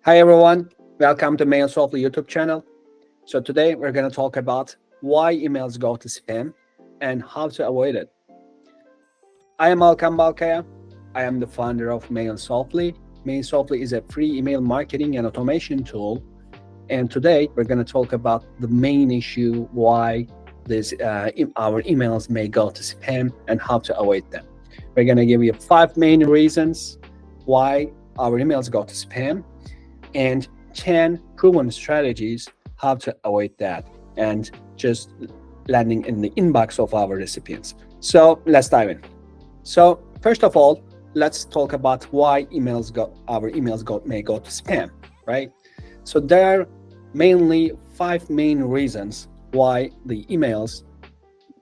Hi everyone, welcome to Mailsoftly YouTube channel. So today we're going to talk about why emails go to spam and how to avoid it. I am Malcolm Balkaya. I am the founder of Mailsoftly. Mailsoftly is a free email marketing and automation tool. And today we're going to talk about the main issue why our emails may go to spam and how to avoid them. We're going to give you 5 main reasons why our emails go to spam and 10 proven strategies how to avoid that and just landing in the inbox of our recipients. So let's dive in. So first of all, let's talk about why our emails may go to spam, right? So there are mainly 5 main reasons why the emails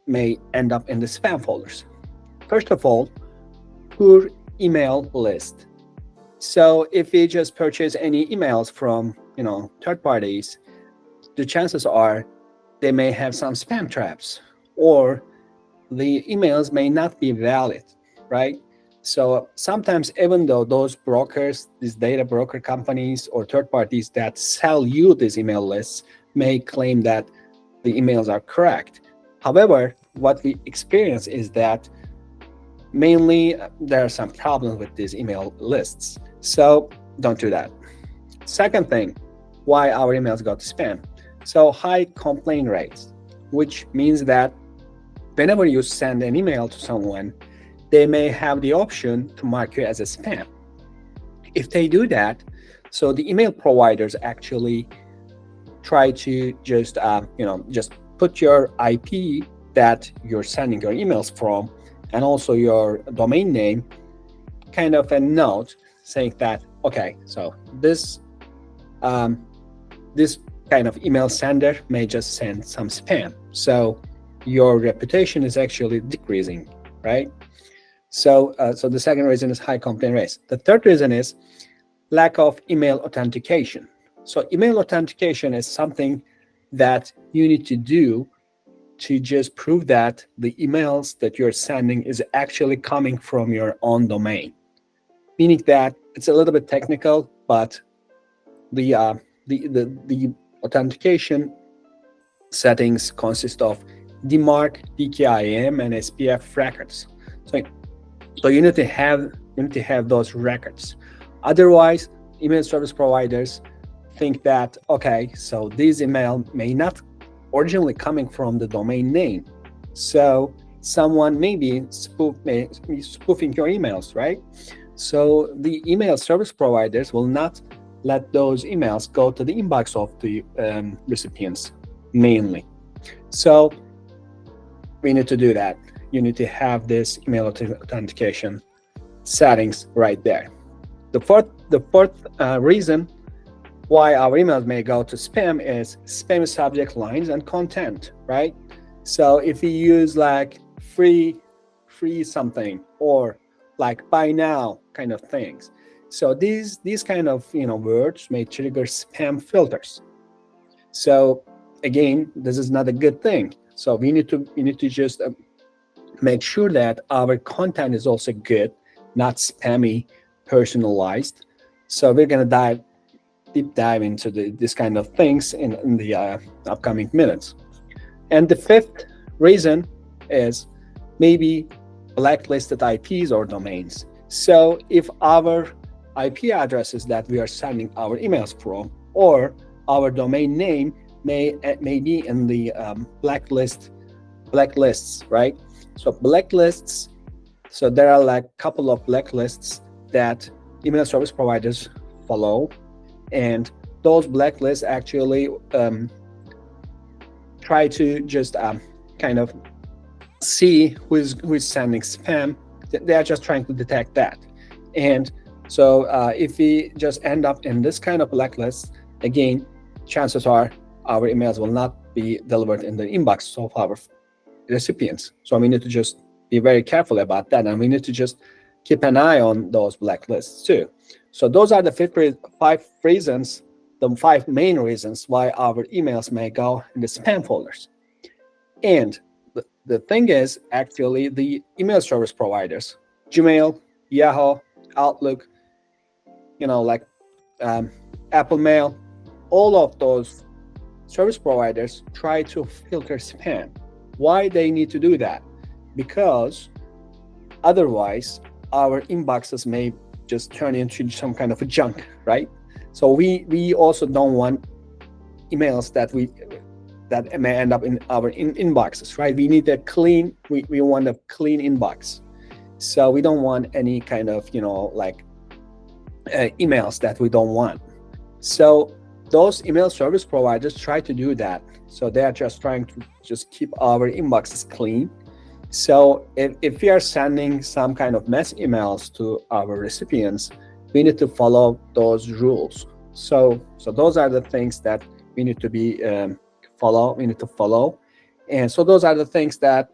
may end up in the spam folders. First of all, poor email list. So if we just purchase any emails from third parties, the chances are they may have some spam traps or the emails may not be valid, right? So sometimes even though those brokers, these data broker companies or third parties that sell you these email lists may claim that the emails are correct. However, what we experience is that mainly there are some problems with these email lists. So don't do that. Second thing, why our emails go to spam. So high complaint rates, which means that whenever you send an email to someone, they may have the option to mark you as a spam. If they do that, so the email providers actually try to just put your IP that you're sending your emails from and also your domain name, kind of a note saying that, okay, so this kind of email sender may just send some spam. So your reputation is actually decreasing, right? So the second reason is high complaint rates. The third reason is lack of email authentication. So email authentication is something that you need to do to just prove that the emails that you're sending is actually coming from your own domain. Meaning that it's a little bit technical, but the authentication settings consist of DMARC, DKIM, and SPF records. So you need to have those records. Otherwise, email service providers think that, okay, so this email may not originally coming from the domain name. So someone may be spoofing your emails, right? So the email service providers will not let those emails go to the inbox of the recipients mainly. So we need to do that. You need to have this email authentication settings right there. The fourth reason why our emails may go to spam is spam subject lines and content, right? So if we use like free something or like buy now kind of things, so these kind of words may trigger spam filters. So again, this is not a good thing. So we need to just make sure that our content is also good, not spammy, personalized. So we're gonna deep dive into this kind of things in the upcoming minutes. And the fifth reason is maybe blacklisted IPs or domains. So if our IP addresses that we are sending our emails from or our domain name may be in the blacklists, right? So blacklists, so there are like a couple of blacklists that email service providers follow, and those blacklists actually try to just kind of see who's sending spam. They are just trying to detect that. And so if we just end up in this kind of blacklist, again, chances are our emails will not be delivered in the inbox of our recipients. So we need to just be very careful about that, and we need to just keep an eye on those blacklists too. So those are the 5 reasons, the 5 main reasons why our emails may go in the spam folders. And the thing is, actually, the email service providers, Gmail, Yahoo, Outlook, like um, Apple Mail, all of those service providers try to filter spam. Why they need to do that? Because otherwise our inboxes may just turn into some kind of a junk, right? So we also don't want emails that may end up in our inboxes, right? We need a clean, we want a clean inbox. So we don't want any kind of like emails that we don't want. So those email service providers try to do that. So they are just trying to just keep our inboxes clean. So if we are sending some kind of mess emails to our recipients, we need to follow those rules. So those are the things that we need to be we need to follow. And so those are the things that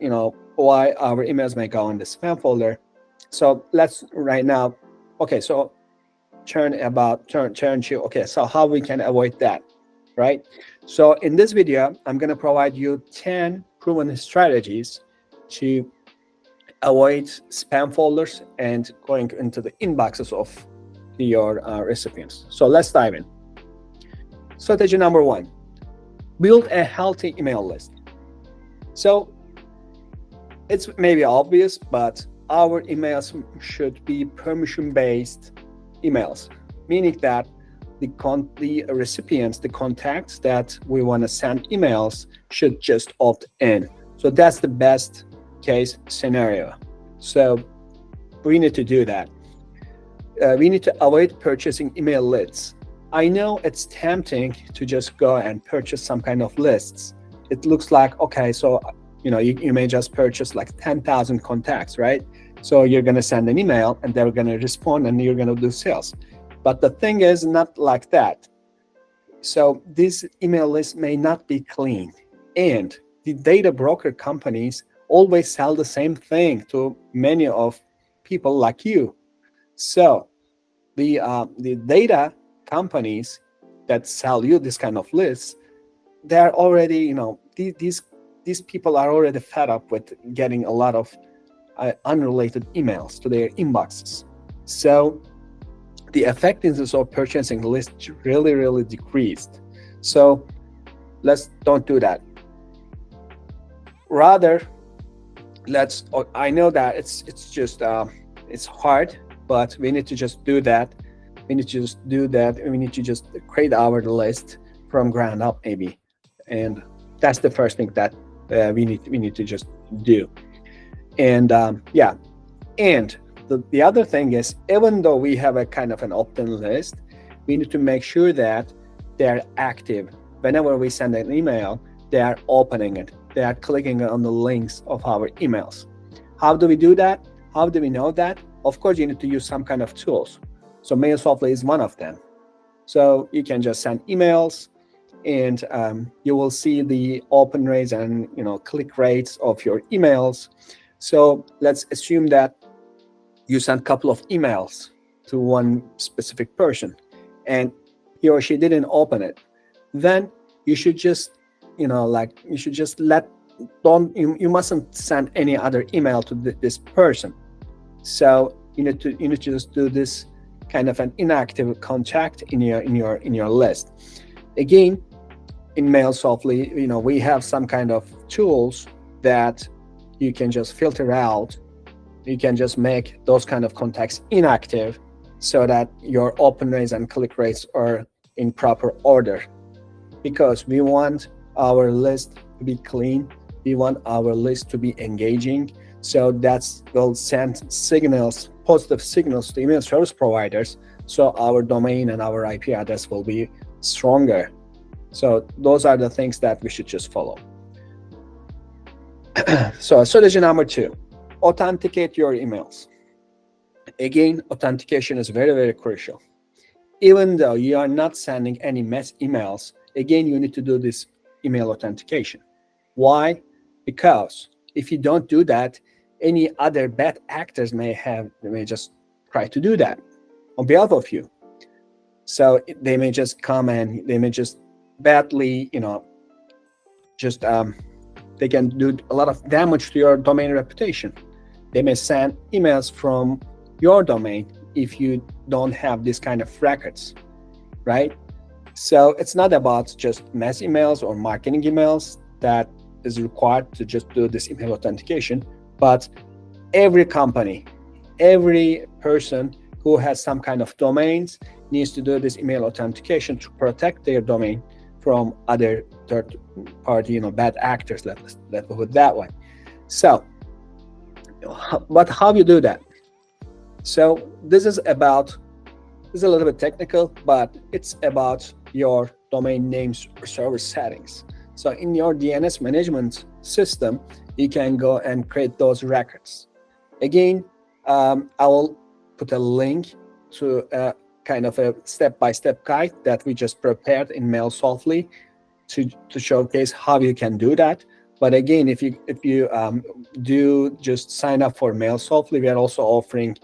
why our emails may go in the spam folder. So let's right now, okay, so turn to, okay, so how we can avoid that, right? So in this video, I'm going to provide you 10 proven strategies to avoid spam folders and going into the inboxes of your recipients. So let's dive in. Strategy number 1, build a healthy email list. So it's maybe obvious, but our emails should be permission-based emails, meaning that the recipients, the contacts that we want to send emails should just opt in. So that's the best case scenario. So we need to do that. We need to avoid purchasing email lists. I know it's tempting to just go and purchase some kind of lists. It looks like, okay, so you may just purchase like 10,000 contacts, right? So you're going to send an email and they're going to respond and you're going to do sales. But the thing is not like that. So this email list may not be clean, and the data broker companies always sell the same thing to many of people like you. So the data companies that sell you this kind of lists, they're already, these people are already fed up with getting a lot of unrelated emails to their inboxes. So the effectiveness of purchasing lists really decreased. So don't do that. Rather, I know that it's just it's hard, but we need to just do that. We need to just do that. We need to just create our list from ground up, maybe, and that's the first thing that we need to just do. And yeah, and the other thing is, even though we have a kind of an opt-in list, we need to make sure that they're active. Whenever we send an email, they are opening it. They are clicking on the links of our emails. How do we do that? How do we know that? Of course, you need to use some kind of tools. So Mailsoftly is one of them. So you can just send emails, and you will see the open rates and click rates of your emails. So let's assume that you sent a couple of emails to one specific person and he or she didn't open it. Then you should just you mustn't send any other email to this person. So you need to just do this kind of an inactive contact in your list. Again, in Mailsoftly, we have some kind of tools that you can just filter out. You can just make those kind of contacts inactive so that your open rates and click rates are in proper order, because we want our list to be clean. We want our list to be engaging. So that will send signals, positive signals to email service providers. So our domain and our IP address will be stronger. So those are the things that we should just follow. So strategy number 2, authenticate your emails. Again, authentication is very crucial. Even though you are not sending any mass emails, again, you need to do this email authentication. Why? Because if you don't do that, any other bad actors may just try to do that on behalf of you. So they may just come and they may just badly, they can do a lot of damage to your domain reputation. They may send emails from your domain if you don't have this kind of records, right? So it's not about just mass emails or marketing emails that is required to just do this email authentication, but every company, every person who has some kind of domains needs to do this email authentication to protect their domain from other third party, bad actors, let's put it that way. So, but how you do that? So this is a little bit technical, but it's about your domain names or server settings. So in your DNS management system, you can go and create those records. Again, I will put a link to a kind of a step-by-step guide that we just prepared in Mailsoftly to showcase how you can do that. But again, if you do just sign up for Mailsoftly, we are also offering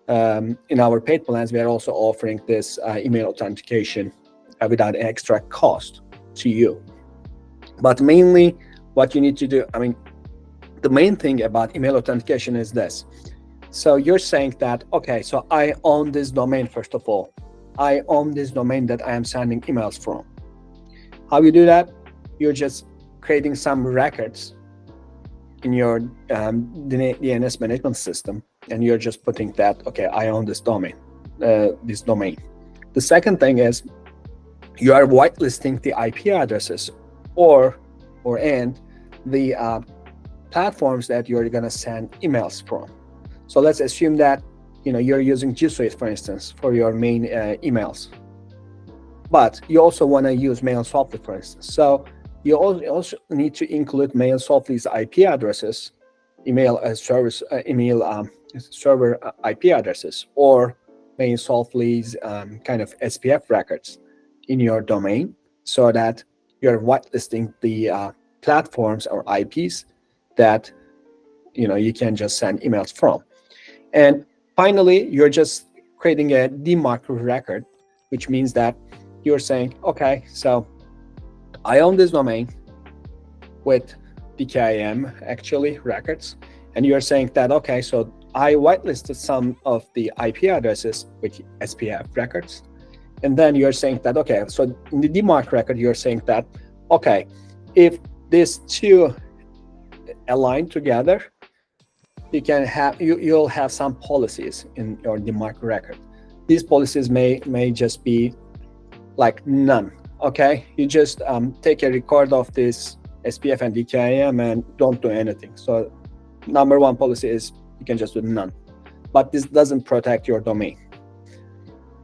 in our paid plans, we are also offering this email authentication without extra cost to you. But mainly what you need to do, the main thing about email authentication is this. So you're saying that, okay, so I own this domain, first of all. I own this domain that I am sending emails from. How you do that? You're just creating some records in your DNS management system, and you're just putting that, okay, I own this domain, The second thing is you are whitelisting the IP addresses and the platforms that you're going to send emails from. So let's assume that you're using G Suite, for instance, for your main emails, but you also want to use Mailsoftly, for instance. So you also need to include Mailsoftly's IP addresses, email server IP addresses, or Mailsoftly's kind of SPF records in your domain, so that you're whitelisting the platforms or IPs that you can just send emails from. And finally, you're just creating a DMARC record, which means that you're saying, okay, so I own this domain with DKIM actually records, and you're saying that, okay, so I whitelisted some of the IP addresses with SPF records, and then you're saying that, okay, so in the DMARC record, you're saying that, okay, if these two align together, you'll have some policies in your DMARC record. These policies may just be like none. Okay, you just take a record of this SPF and DKIM and don't do anything. So number one policy is you can just do none, but this doesn't protect your domain.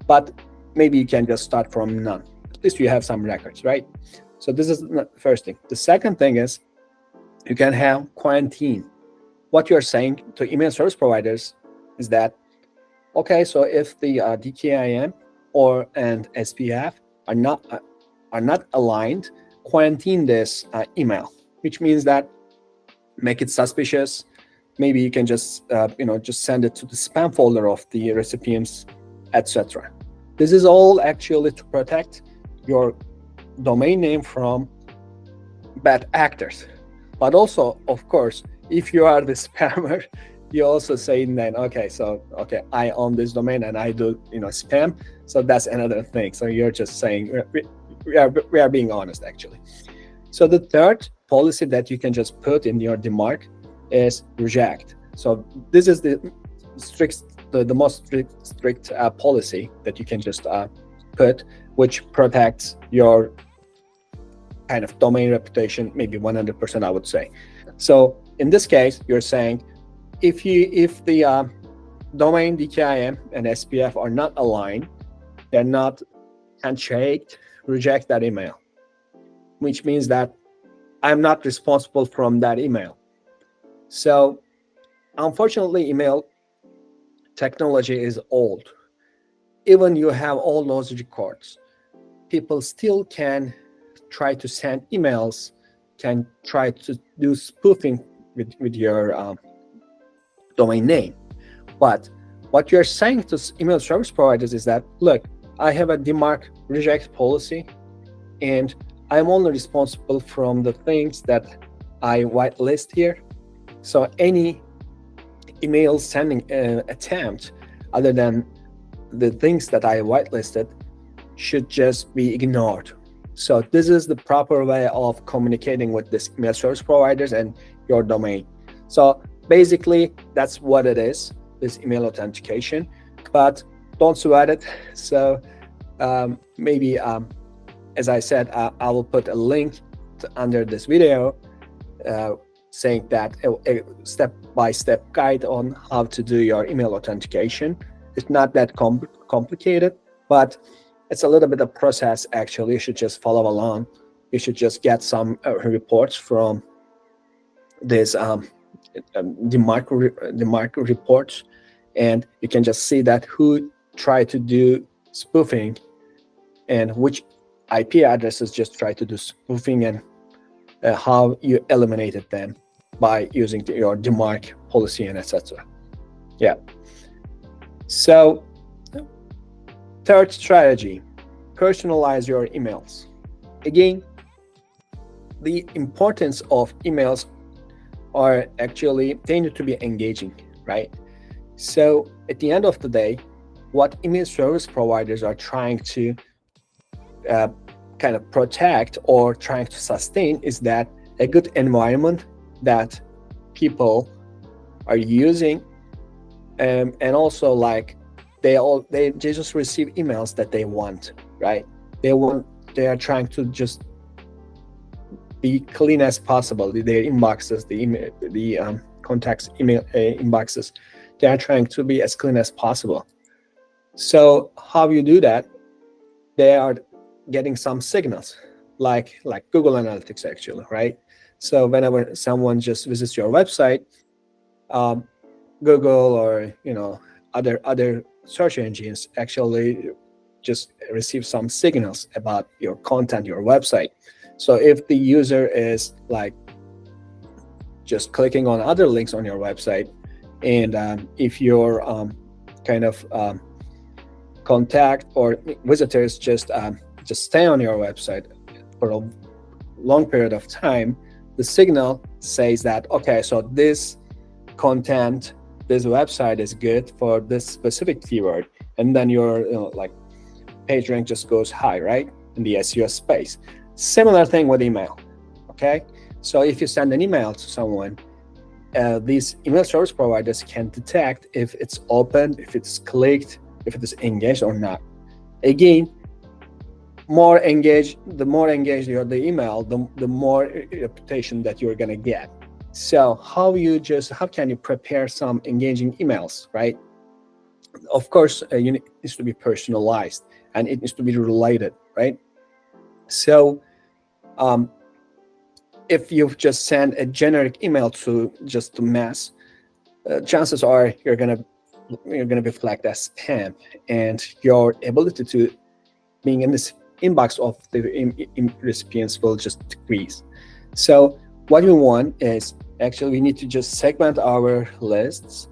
But maybe you can just start from none. At least you have some records, right? So this is the first thing. The second thing is you can have quarantine. What you're saying to email service providers is that, okay, so if the DKIM and SPF are not aligned, quarantine this email, which means that make it suspicious. Maybe you can just just send it to the spam folder of the recipients, etc. This is all actually to protect your domain name from bad actors. But also, of course, if you are the spammer, you also saying then, okay, I own this domain and I do spam, so that's another thing. So you're just saying we are being honest, actually. So the third policy that you can just put in your DMARC is reject. So this is the most strict policy that you can just put, which protects your kind of domain reputation, maybe 100%, I would say. So in this case, you're saying if the domain DKIM and SPF are not aligned, they're not handshaked, reject that email, which means that I'm not responsible from that email. So unfortunately, email technology is old. Even you have all those records, people still can try to send emails, can try to do spoofing with your domain name. But what you're saying to email service providers is that, look, I have a DMARC reject policy, and I'm only responsible from the things that I whitelist here. So any email sending attempt other than the things that I whitelisted should just be ignored. So this is the proper way of communicating with this email service providers and your domain. So basically, that's what it is, this email authentication. But don't sweat it. So maybe, as I said, I will put a link under this video saying that a step-by-step guide on how to do your email authentication. It's not that complicated, but it's a little bit of process. Actually, you should just follow along. You should just get some reports from this the market reports, and you can just see that who tried to do spoofing and which IP addresses just try to do spoofing, and how you eliminated them by using your DMARC policy and etc. Yeah. So third strategy, personalize your emails. Again, the importance of emails are actually, they need to be engaging, right? So at the end of the day, what email service providers are trying to kind of protect or trying to sustain is that a good environment that people are using, and also like they just receive emails that they want, right? They are trying to just be clean as possible. Their inboxes, the contacts email inboxes, they are trying to be as clean as possible. So how you do that? They are getting some signals like Google Analytics actually, right? So whenever someone just visits your website, Google or other search engines actually just receive some signals about your content, your website. So if the user is like just clicking on other links on your website, and if your kind of contact or visitors just stay on your website for a long period of time, the signal says that, okay, so this content, this website is good for this specific keyword, and then your like page rank just goes high, right, in the SEO space. Similar thing with email. Okay, so if you send an email to someone, these email service providers can detect if it's opened, if it's clicked, if it is engaged or not. Again, the more engaged the email, the more reputation that you're gonna get. So how can you prepare some engaging emails, right? Of course, it needs to be personalized and it needs to be related, right? So if you just send a generic email to mass, chances are you're gonna be flagged as spam, and your ability to being in this inbox of the recipients will just decrease. So what we want is actually we need to just segment our lists,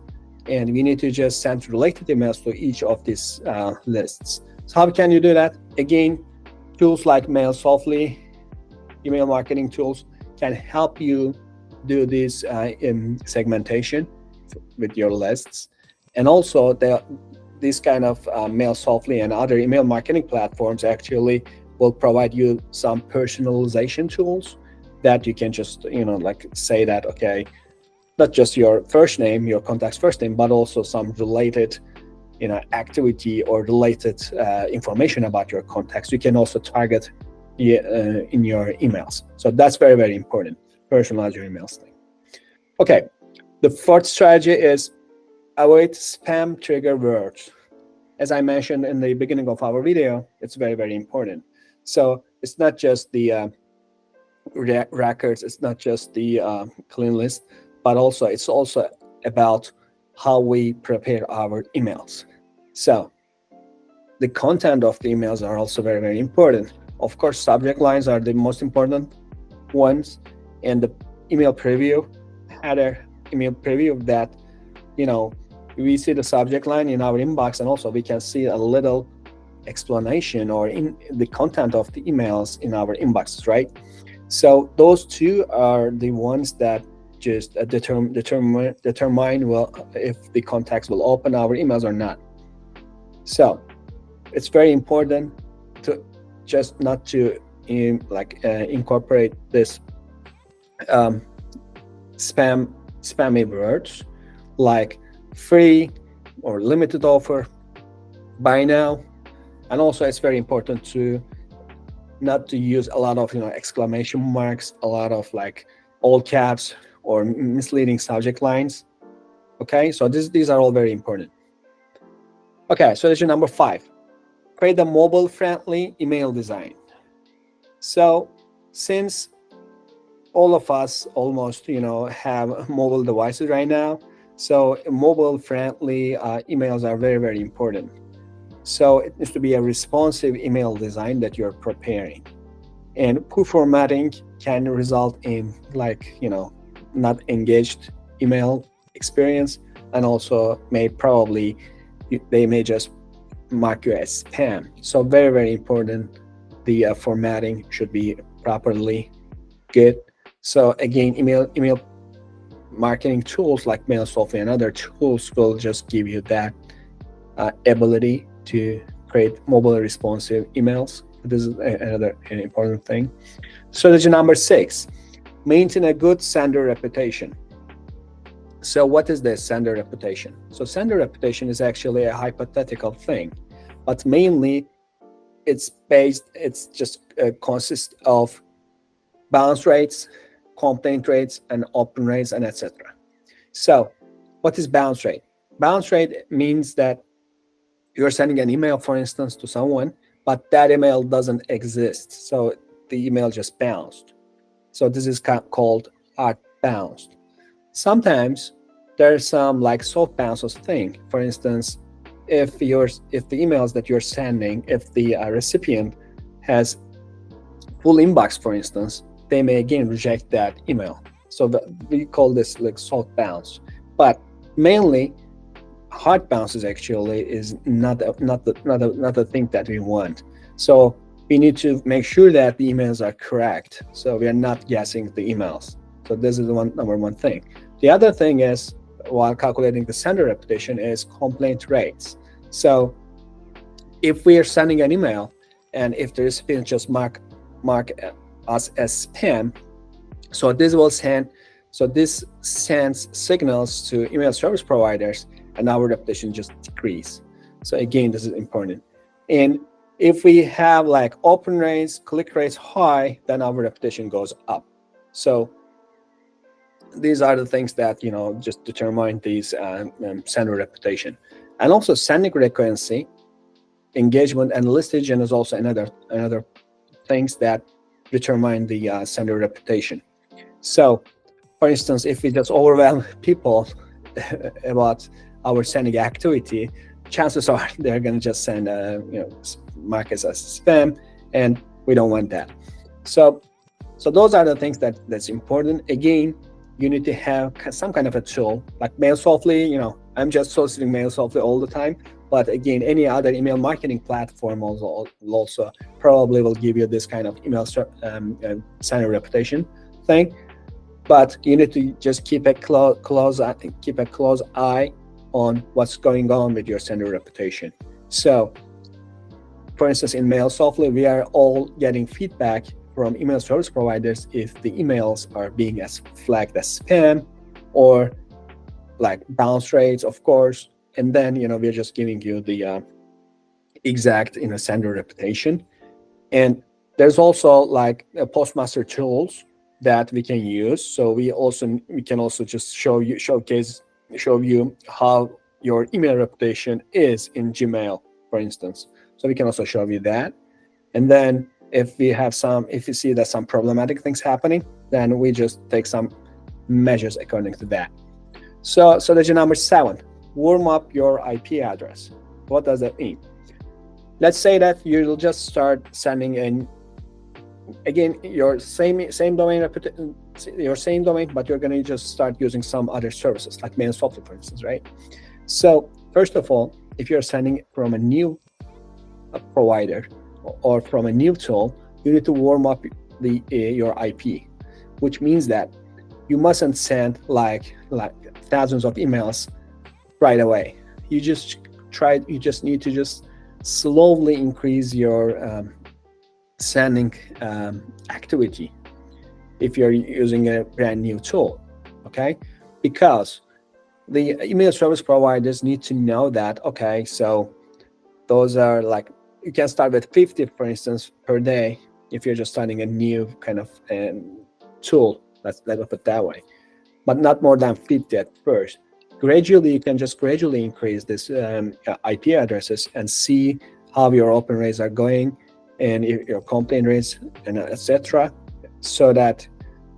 and we need to just send related emails to each of these lists. So how can you do that? Again, tools like Mailsoftly, email marketing tools, can help you do this segmentation with your lists. And also this kind of Mailsoftly and other email marketing platforms actually will provide you some personalization tools that you can just like say that, okay, not just your first name, your contact's first name, but also some related activity or related information about your contacts. You can also target in your emails. So that's very, very important. Personalize your emails thing. Okay, the fourth strategy is avoid spam trigger words. As I mentioned in the beginning of our video, it's very, very important. So it's not just the records, it's not just the clean list, but it's also about how we prepare our emails. So the content of the emails are also very, very important. Of course, subject lines are the most important ones, and the email preview, header email preview, that we see the subject line in our inbox, and also we can see a little explanation or in the content of the emails in our inboxes, right? So those two are the ones that just determine well if the contacts will open our emails or not. So it's very important to just not to incorporate this um, spammy words like free or limited offer, buy now. And also it's very important to not to use a lot of exclamation marks, a lot of like all caps or misleading subject lines. Okay, so these are all very important. Okay, so that's your number 5. Create a mobile friendly email design. So since all of us almost have mobile devices right now, so mobile friendly emails are very, very important. So it needs to be a responsive email design that you're preparing. And poor formatting can result in not engaged email experience, and also they may just mark you as spam. So very, very important. The formatting should be properly good. So again, email marketing tools like Mailsoftly and other tools will just give you that ability to create mobile responsive emails. This is another important thing. So that's your number 6. Maintain a good sender reputation. So what is this sender reputation? So sender reputation is actually a hypothetical thing, but mainly it's just consists of bounce rates, complaint rates, and open rates, and etc. So what is bounce rate? Bounce rate means that you're sending an email, for instance, to someone, but that email doesn't exist. So the email just bounced. So this is called hard bounced. Sometimes there's some like soft bounces thing. For instance, if the emails that you're sending, if the recipient has full inbox, for instance, they may again reject that email. So we call this like soft bounce. But mainly, hard bounces actually is not the thing that we want. So we need to make sure that the emails are correct. So we are not guessing the emails. So this is the number one thing. The other thing is, while calculating the sender reputation, is complaint rates. So if we are sending an email and if the recipient just mark us as spam, so this sends signals to email service providers, and our reputation just decrease. So again, this is important. And if we have like open rates, click rates high, then our reputation goes up. So these are the things that just determine these sender reputation. And also sending frequency, engagement, and listage is also another things that determine the sender reputation. So for instance, if we just overwhelm people about our sending activity, chances are they're going to just send mark us as spam, and we don't want that. So those are the things that's important. Again, you need to have some kind of a tool like Mailsoftly. I'm just soliciting Mailsoftly all the time, but again, any other email marketing platform also probably will give you this kind of email sender reputation thing. But you need to just keep a close eye on what's going on with your sender reputation. So for instance, in Mailsoftly, we are all getting feedback from email service providers if the emails are being flagged as spam or like bounce rates, of course. And then we're just giving you the exact sender reputation. And there's also like postmaster tools that we can use. So we can also just show you how your email reputation is in Gmail, for instance. So we can also show you that. And then if you see that some problematic things happening, then we just take some measures according to that. So that's your number 7. Warm up your IP address. What does that mean? Let's say that you'll just start sending in, again, your same domain, but you're going to just start using some other services like Mailsoftly, for instance, right? So first of all, if you're sending from a new provider or from a new tool, you need to warm up your IP, which means that you mustn't send like thousands of emails right away. You just you just need to just slowly increase your sending activity if you're using a brand new tool. Okay, because the email service providers need to know that, okay, so those are like, you can start with 50, for instance, per day if you're just starting a new kind of tool. Let's put it that way, but not more than 50 at first. Gradually, you can just gradually increase this IP addresses and see how your open rates are going and your complaint rates and etc. So that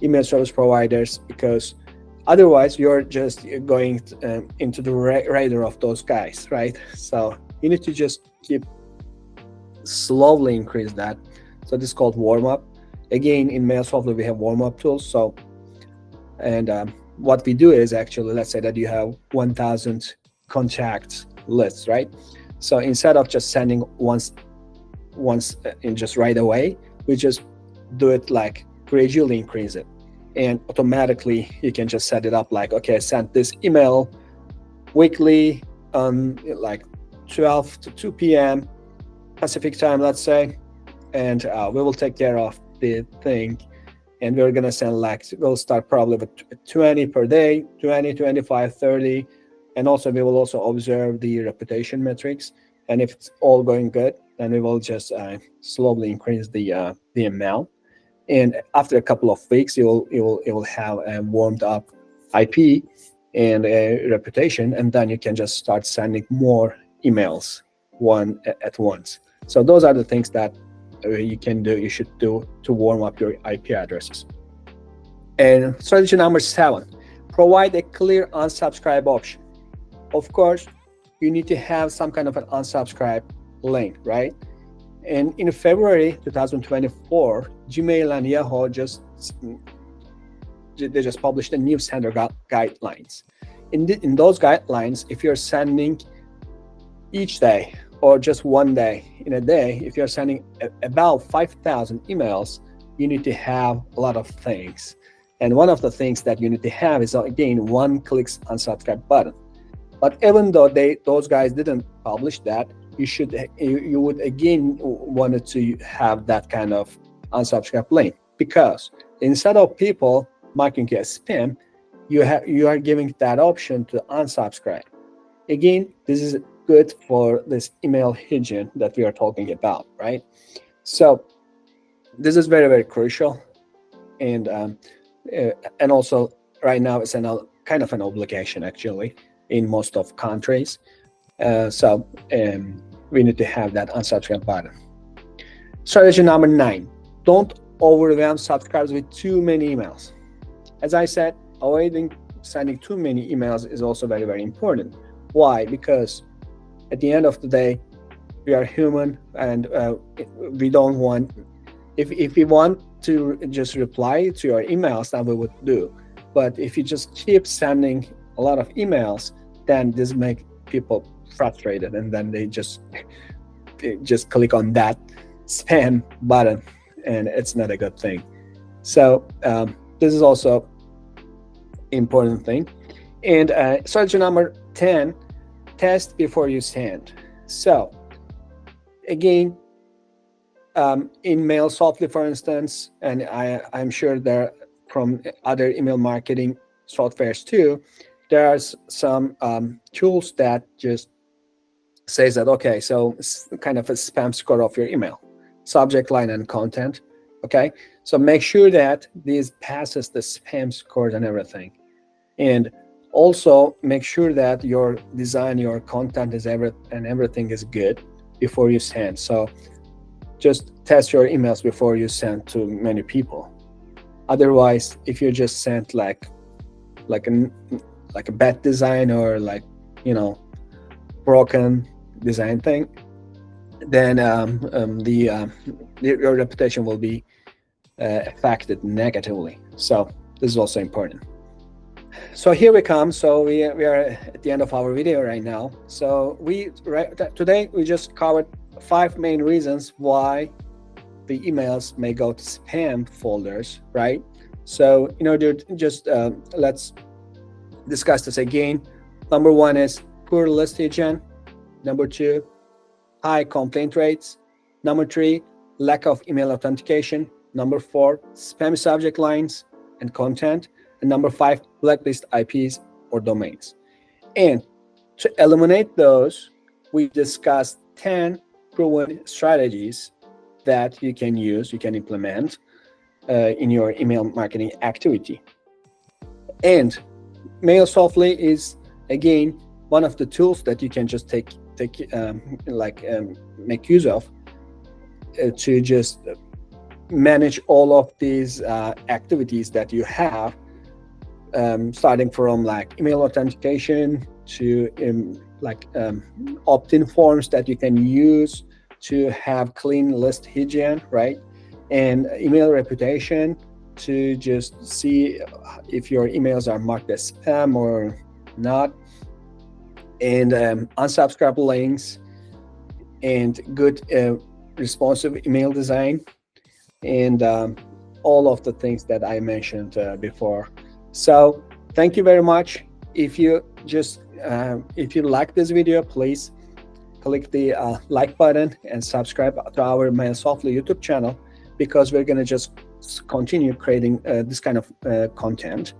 email service providers, because otherwise you're just going into the radar of those guys, right? So you need to just keep slowly increase that. So this is called warm up. Again, in Mailsoftly we have warm up tools. So and what we do is, actually, let's say that you have 1,000 contact lists, right? So instead of just sending once in just right away, we just do it like gradually increase it, and automatically you can just set it up like, okay, send this email weekly on like 12 to 2 p.m. Pacific time, let's say, and we will take care of the thing. And we're gonna send like, we'll start probably with 20 per day, 20, 25, 30. And also we will also observe the reputation metrics. And if it's all going good, then we will just slowly increase the amount. And after a couple of weeks, it will have a warmed up IP and a reputation, and then you can just start sending more emails at once. So those are the things that you should do to warm up your IP addresses. And strategy number 7, provide a clear unsubscribe option. Of course, you need to have some kind of an unsubscribe link, right? And in February 2024, Gmail and Yahoo just published a new standard guidelines. In those guidelines, if you're sending each day or just one day in a day, if you're sending about 5,000 emails, you need to have a lot of things. And one of the things that you need to have is, again, one-click unsubscribe button. But even though those guys didn't publish that, you would again wanted to have that kind of unsubscribe link, because instead of people marking you as spam, you are giving that option to unsubscribe. Again, this is good for this email hygiene that we are talking about, right? So this is very, very crucial, and also right now it's kind of an obligation actually in most of countries. So we need to have that unsubscribe button. Strategy number 9, don't overwhelm subscribers with too many emails. As I said, avoiding sending too many emails is also very, very important. Why? Because at the end of the day, we are human, and we don't want, if we want to just reply to your emails, then we would do. But if you just keep sending a lot of emails, then this make people frustrated, and then they just click on that spam button, and it's not a good thing. So this is also important thing. And strategy number 10, test before you send. So again, in Mailsoftly, for instance, and I'm sure there from other email marketing softwares too, there are some tools that just says that, okay, so it's kind of a spam score of your email, subject line and content. Okay, so make sure that this passes the spam scores and everything. And also make sure that your design, your content is everything is good before you send. So just test your emails before you send to many people. Otherwise, if you just sent like a bad design or broken design thing, then your reputation will be affected negatively. So this is also important. So here we come. So we are at the end of our video right now. So today we just covered 5 main reasons why the emails may go to spam folders, right? So in order to just let's discuss this again. Number 1 is poor list hygiene. Number 2, high complaint rates. Number 3, lack of email authentication. Number 4, spammy subject lines and content. And number 5, blacklist IPs or domains. And to eliminate those, we discussed 10 proven strategies that you can use, you can implement in your email marketing activity. And Mailsoftly is, again, one of the tools that you can just make use of to just manage all of these activities that you have, starting from like email authentication to opt-in forms that you can use to have clean list hygiene, right? And email reputation to just see if your emails are marked as spam or not, and unsubscribe links, and good responsive email design, and all of the things that I mentioned before. So thank you very much. If you like this video, please click the like button and subscribe to our Mailsoftly YouTube channel, because we're going to just continue creating this kind of content.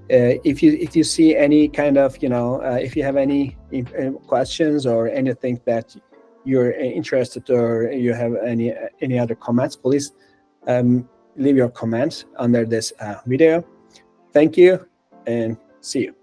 If you see any kind of, if you have any questions or anything that you're interested, or you have any other comments, please leave your comments under this video. Thank you, and see you.